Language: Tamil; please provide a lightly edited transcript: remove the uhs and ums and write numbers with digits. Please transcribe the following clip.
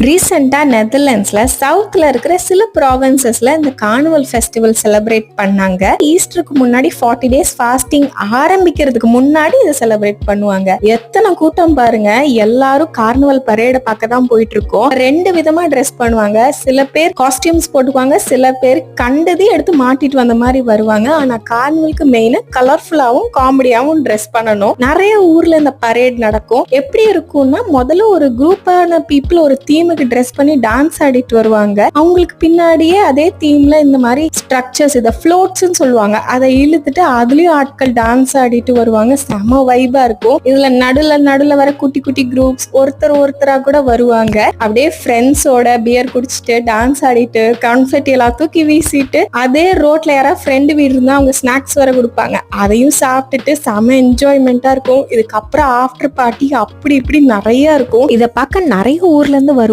ரீசெண்டா நெதர்லாண்ட்ஸ்ல சவுத்ல இருக்கிற சில ப்ராவின்சஸ்ல இந்த கார்னிவல் ஃபெஸ்டிவல் செலிப்ரேட் பண்ணாங்க. ஈஸ்டருக்கு முன்னாடி 40 days ஃபாஸ்டிங் ஆரம்பிக்கிறதுக்கு முன்னாடி இதை செலிப்ரேட் பண்ணுவாங்க. எத்தனை கூட்டம் பாருங்க. எல்லாரும் கார்னிவல் பரேட பார்க்க தான் போயிட்டு இருக்கோம். 2 விதமா ட்ரெஸ் பண்ணுவாங்க. சில பேர் காஸ்டியூம்ஸ் போட்டுக்குவாங்க, சில பேர் கண்டதே எடுத்து மாட்டிட்டு வந்த மாதிரி வருவாங்க. ஆனா கார்னிவலுக்கு மெயினா கலர்ஃபுல்லாவும் காமெடியாவும் ட்ரெஸ் பண்ணணும். நிறைய ஊர்ல இந்த பரேட் நடக்கும். எப்படி இருக்கும்னா, முதல்ல ஒரு குரூப்பான பீப்புள் ஒரு தீமுக்கு ட்ரெஸ் பண்ணி டான்ஸ் ஆடிட்டு வருவாங்க. அவங்களுக்கு பின்னாடியே அதே தீம்ல இந்த மாதிரி ஸ்ட்ரக்சர்ஸ், இதை ஃப்ளோட்ஸ்ன்னு சொல்லுவாங்க, அதை இழுத்துட்டு அதுலயும் ஆட்கள் டான்ஸ் ஆடிட்டு வருவாங்க. செம வைபா இருக்கும். இதுல நடுல வர குட்டி குட்டி குரூப்ஸ் ஒருத்தரா கூட வருவாங்க. அப்படியே ஃப்ரெண்ட்ஸோட பியர் குடிச்சிட்டு டான்ஸ் ஆடிட்டு கன்ஃபெட்டி எல்லாம் தூக்கி வீசிட்டு, அதே ரோட்ல யாராவது ஃப்ரெண்டு வீடு இருந்தா அவங்க ஸ்நாக்ஸ் வர கொடுப்பாங்க, அதையும் சாப்பிட்டுட்டு செம என்ஜாய்மெண்டா இருக்கும். இதுக்கப்புறம் ஆஃப்டர் பார்ட்டி அப்படி இப்படி நிறைய இருக்கும். இதை பார்க்க நிறைய ஊர்ல இருந்து வருவாங்க.